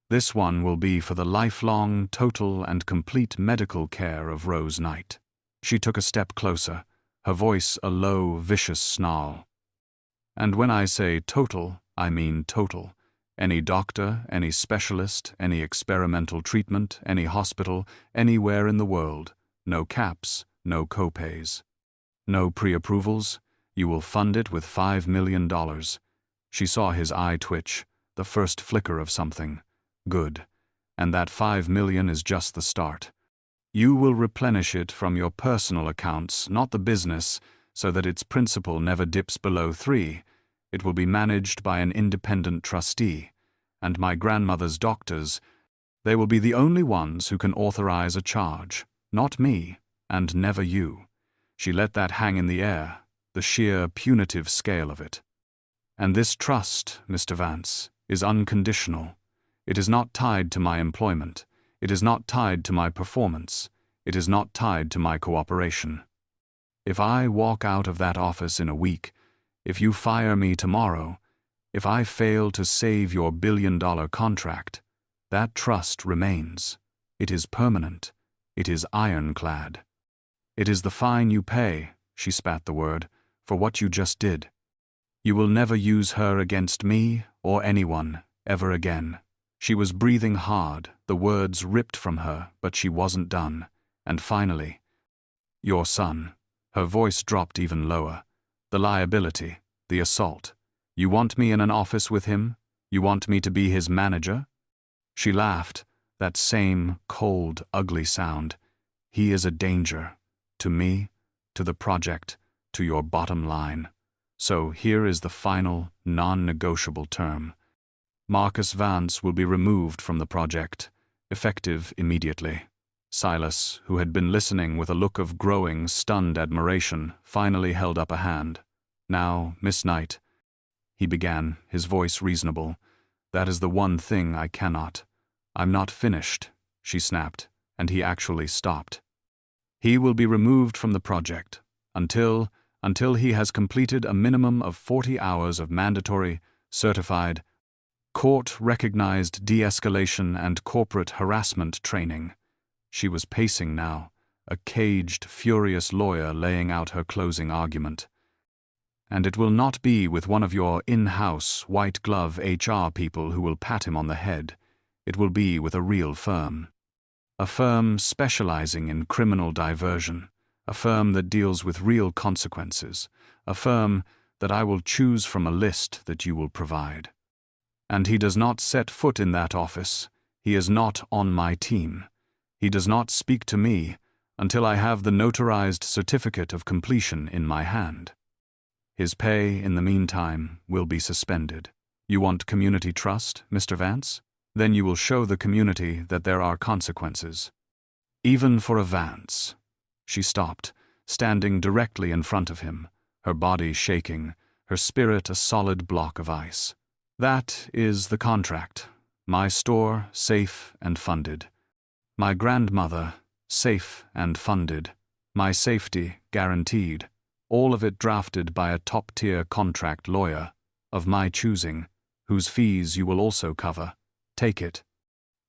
This one will be for the lifelong, total and complete medical care of Rose Knight. She took a step closer, her voice a low, vicious snarl. And when I say total, I mean total. Any doctor, any specialist, any experimental treatment, any hospital, anywhere in the world. No caps, no copays. No pre-approvals. You will fund it with $5 million. She saw his eye twitch, the first flicker of something. Good. And that $5 million is just the start. You will replenish it from your personal accounts, not the business, so that its principal never dips below 3. It will be managed by an independent trustee. And my grandmother's doctors, they will be the only ones who can authorize a charge. Not me, and never you. She let that hang in the air, the sheer punitive scale of it. And this trust, Mr. Vance, is unconditional. It is not tied to my employment. It is not tied to my performance. It is not tied to my cooperation. If I walk out of that office in a week, if you fire me tomorrow, if I fail to save your billion-dollar contract, that trust remains. It is permanent. It is ironclad. It is the fine you pay, she spat the word, for what you just did. You will never use her against me or anyone ever again. She was breathing hard, the words ripped from her, but she wasn't done. And finally, your son. Her voice dropped even lower. The liability, the assault. You want me in an office with him? You want me to be his manager? She laughed, that same cold, ugly sound. He is a danger. To me, to the project, to your bottom line. So here is the final, non-negotiable term. Marcus Vance will be removed from the project, effective immediately. Silas, who had been listening with a look of growing, stunned admiration, finally held up a hand. Now, Miss Knight, he began, his voice reasonable. That is the one thing I cannot. I'm not finished, she snapped, and he actually stopped. He will be removed from the project until he has completed a minimum of 40 hours of mandatory, certified, court-recognized de-escalation and corporate harassment training. She was pacing now, a caged, furious lawyer laying out her closing argument. And it will not be with one of your in-house, white-glove HR people who will pat him on the head. It will be with a real firm. A firm specializing in criminal diversion. A firm that deals with real consequences. A firm that I will choose from a list that you will provide. And he does not set foot in that office. He is not on my team. He does not speak to me until I have the notarized certificate of completion in my hand. His pay, in the meantime, will be suspended. You want community trust, Mr. Vance? Then you will show the community that there are consequences. Even for a Vance. She stopped, standing directly in front of him, her body shaking, her spirit a solid block of ice. That is the contract. My store, safe and funded. My grandmother, safe and funded. My safety, guaranteed. All of it drafted by a top-tier contract lawyer, of my choosing, whose fees you will also cover. Take it.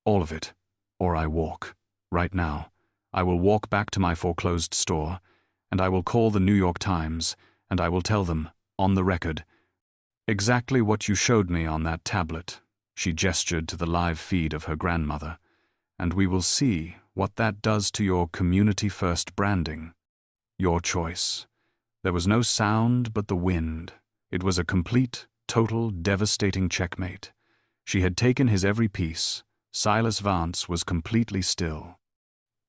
All of it. Or I walk. Right now. I will walk back to my foreclosed store, and I will call the New York Times, and I will tell them, on the record, exactly what you showed me on that tablet. She gestured to the live feed of her grandmother. And we will see what that does to your community-first branding. Your choice. There was no sound but the wind. It was a complete, total, devastating checkmate. She had taken his every piece. Silas Vance was completely still.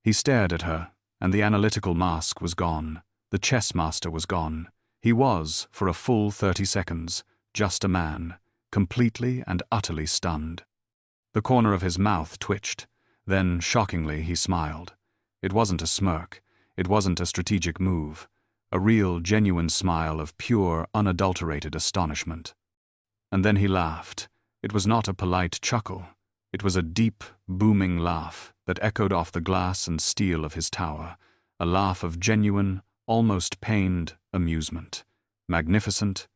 He stared at her, and the analytical mask was gone. The chess master was gone. He was, for a full 30 seconds, just a man, completely and utterly stunned. The corner of his mouth twitched. Then, shockingly, he smiled. It wasn't a smirk. It wasn't a strategic move. A real, genuine smile of pure, unadulterated astonishment. And then he laughed. It was not a polite chuckle. It was a deep, booming laugh that echoed off the glass and steel of his tower. A laugh of genuine, almost pained amusement. Magnificent,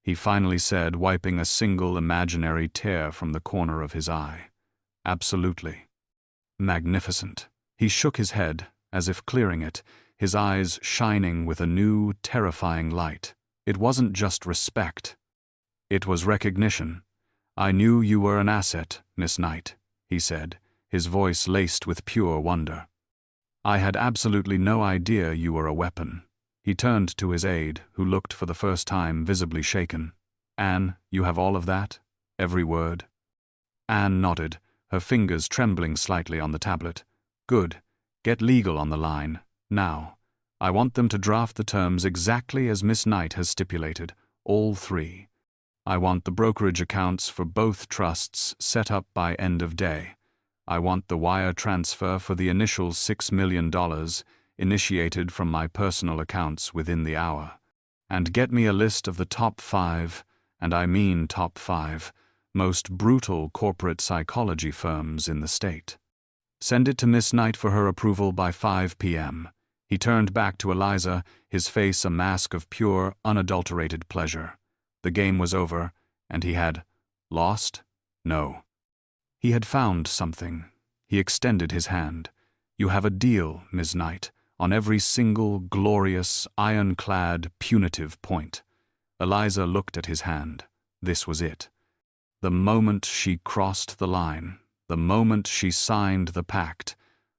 he finally said, wiping a single imaginary tear from the corner of his eye. Absolutely. Magnificent. He shook his head, as if clearing it, his eyes shining with a new, terrifying light. It wasn't just respect. It was recognition. I knew you were an asset, Miss Knight, he said, his voice laced with pure wonder. I had absolutely no idea you were a weapon. He turned to his aide, who looked for the first time visibly shaken. Anne, you have all of that? Every word? Anne nodded, her fingers trembling slightly on the tablet. Good. Get legal on the line. Now. I want them to draft the terms exactly as Miss Knight has stipulated, all three. I want the brokerage accounts for both trusts set up by end of day. I want the wire transfer for the initial $6 million initiated from my personal accounts within the hour. And get me a list of the top 5, and I mean top 5, most brutal corporate psychology firms in the state. Send it to Miss Knight for her approval by 5 p.m. He turned back to Eliza, his face a mask of pure, unadulterated pleasure. The game was over, and he had lost? No. He had found something. He extended his hand. You have a deal, Miss Knight, on every single, glorious, ironclad, punitive point. Eliza looked at his hand. This was it. The moment she crossed the line, the moment she signed the pact,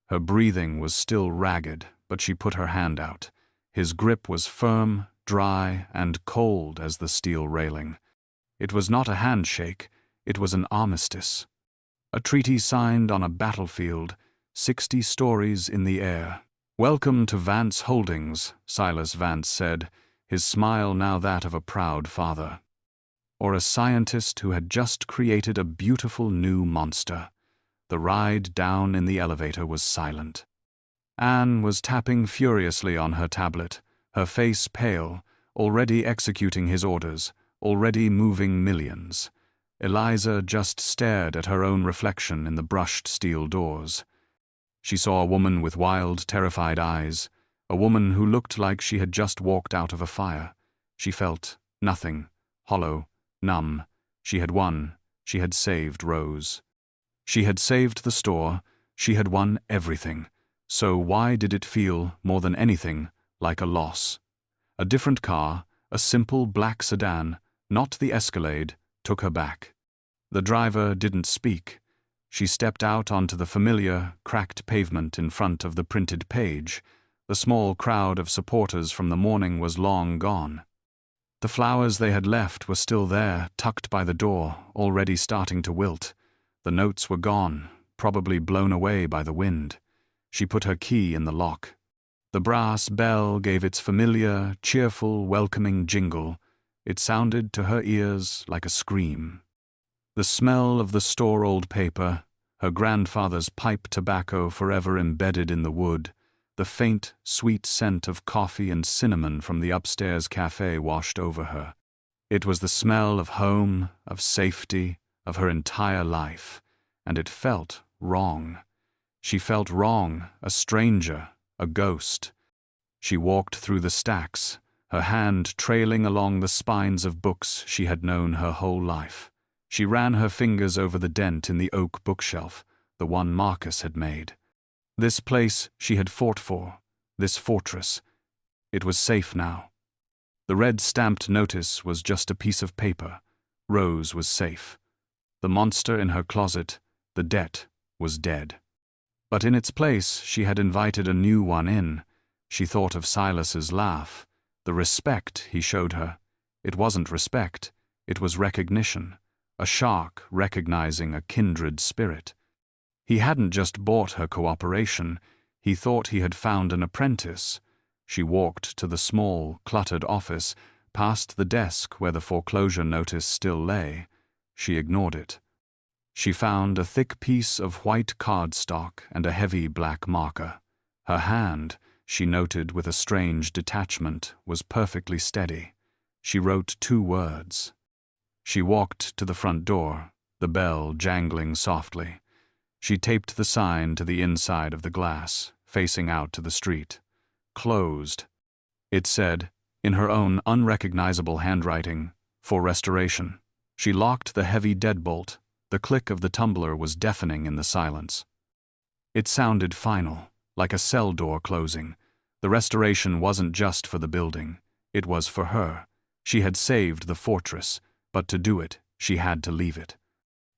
her breathing was still ragged, but she put her hand out. His grip was firm, dry, and cold as the steel railing. It was not a handshake, it was an armistice. A treaty signed on a battlefield, 60 stories in the air. Welcome to Vance Holdings, Silas Vance said, his smile now that of a proud father. Or a scientist who had just created a beautiful new monster. The ride down in the elevator was silent. Anne was tapping furiously on her tablet, her face pale, already executing his orders, already moving millions. Eliza just stared at her own reflection in the brushed steel doors. She saw a woman with wild, terrified eyes, a woman who looked like she had just walked out of a fire. She felt nothing, hollow, numb. She had won. She had saved Rose. She had saved the store. She had won everything. So why did it feel, more than anything, like a loss? A different car, a simple black sedan, not the Escalade, took her back. The driver didn't speak. She stepped out onto the familiar, cracked pavement in front of the printed page. The small crowd of supporters from the morning was long gone. The flowers they had left were still there, tucked by the door, already starting to wilt. The notes were gone, probably blown away by the wind. She put her key in the lock. The brass bell gave its familiar, cheerful, welcoming jingle. It sounded to her ears like a scream. The smell of the store-old paper, her grandfather's pipe tobacco forever embedded in the wood, the faint, sweet scent of coffee and cinnamon from the upstairs cafe washed over her. It was the smell of home, of safety, of her entire life, and it felt wrong. She felt wrong, a stranger, a ghost. She walked through the stacks, her hand trailing along the spines of books she had known her whole life. She ran her fingers over the dent in the oak bookshelf, the one Marcus had made. This place she had fought for, this fortress. It was safe now. The red stamped notice was just a piece of paper. Rose was safe. The monster in her closet, the debt, was dead. But in its place she had invited a new one in. She thought of Silas's laugh, the respect he showed her. It wasn't respect, it was recognition. A shark recognizing a kindred spirit. He hadn't just bought her cooperation, he thought he had found an apprentice. She walked to the small, cluttered office, past the desk where the foreclosure notice still lay. She ignored it. She found a thick piece of white cardstock and a heavy black marker. Her hand, she noted with a strange detachment, was perfectly steady. She wrote 2 words. She walked to the front door, the bell jangling softly. She taped the sign to the inside of the glass, facing out to the street. Closed. It said, in her own unrecognizable handwriting, for restoration. She locked the heavy deadbolt. The click of the tumbler was deafening in the silence. It sounded final, like a cell door closing. The restoration wasn't just for the building. It was for her. She had saved the fortress, but to do it, she had to leave it.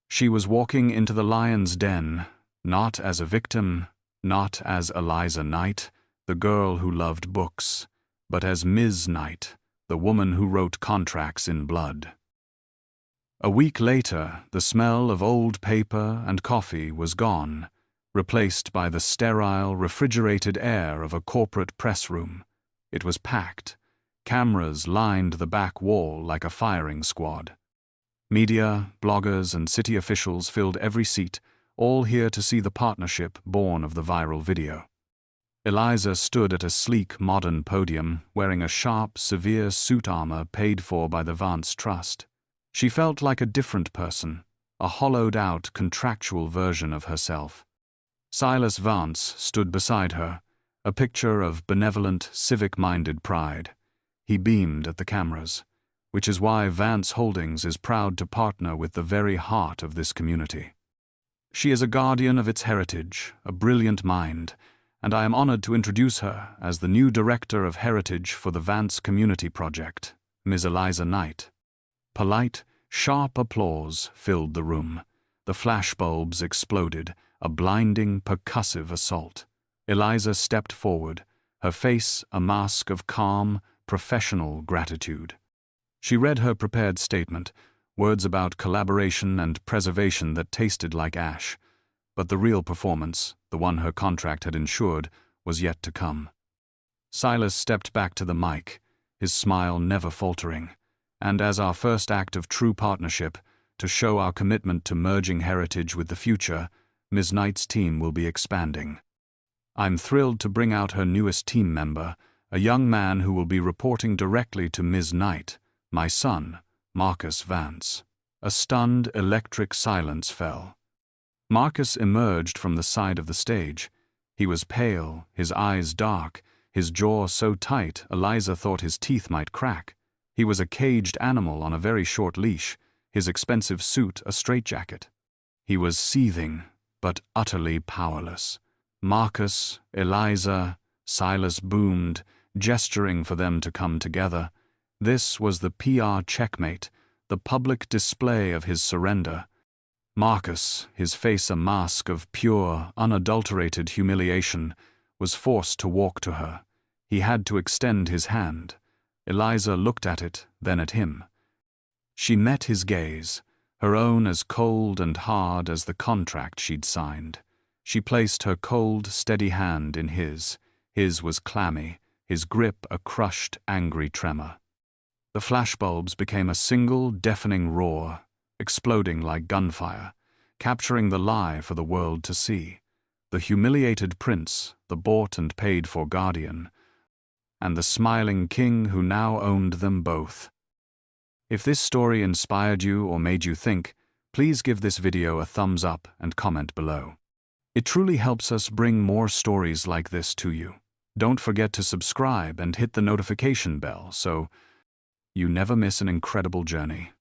She was walking into the lion's den, not as a victim, not as Eliza Knight, the girl who loved books, but as Ms. Knight, the woman who wrote contracts in blood. A week later, the smell of old paper and coffee was gone, replaced by the sterile, refrigerated air of a corporate press room. It was packed. Cameras lined the back wall like a firing squad. Media, bloggers, and city officials filled every seat, all here to see the partnership born of the viral video. Eliza stood at a sleek, modern podium, wearing a sharp, severe suit armor paid for by the Vance Trust. She felt like a different person, a hollowed-out, contractual version of herself. Silas Vance stood beside her, a picture of benevolent, civic-minded pride. He beamed at the cameras, which is why Vance Holdings is proud to partner with the very heart of this community. She is a guardian of its heritage, a brilliant mind, and I am honored to introduce her as the new Director of Heritage for the Vance Community Project, Ms. Eliza Knight. Polite, sharp applause filled the room. The flashbulbs exploded, a blinding, percussive assault. Eliza stepped forward, her face a mask of calm, professional gratitude. She read her prepared statement, words about collaboration and preservation that tasted like ash. But the real performance, the one her contract had ensured, was yet to come. Silas stepped back to the mic, his smile never faltering. And as our first act of true partnership, to show our commitment to merging heritage with the future, Ms. Knight's team will be expanding. I'm thrilled to bring out her newest team member, a young man who will be reporting directly to Ms. Knight, my son, Marcus Vance. A stunned, electric silence fell. Marcus emerged from the side of the stage. He was pale, his eyes dark, his jaw so tight Eliza thought his teeth might crack. He was a caged animal on a very short leash, his expensive suit a straitjacket. He was seething, but utterly powerless. Marcus, Eliza, Silas boomed, gesturing for them to come together. This was the PR checkmate, the public display of his surrender. Marcus, his face a mask of pure, unadulterated humiliation, was forced to walk to her. He had to extend his hand. Eliza looked at it, then at him. She met his gaze, her own as cold and hard as the contract she'd signed. She placed her cold, steady hand in his. His was clammy, his grip a crushed, angry tremor. The flashbulbs became a single, deafening roar, exploding like gunfire, capturing the lie for the world to see. The humiliated prince, the bought and paid for guardian, and the smiling king who now owned them both. If this story inspired you or made you think, please give this video a thumbs up and comment below. It truly helps us bring more stories like this to you. Don't forget to subscribe and hit the notification bell so you never miss an incredible journey.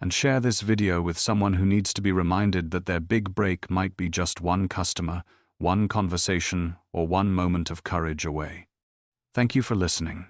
And share this video with someone who needs to be reminded that their big break might be just one customer, one conversation, or one moment of courage away. Thank you for listening.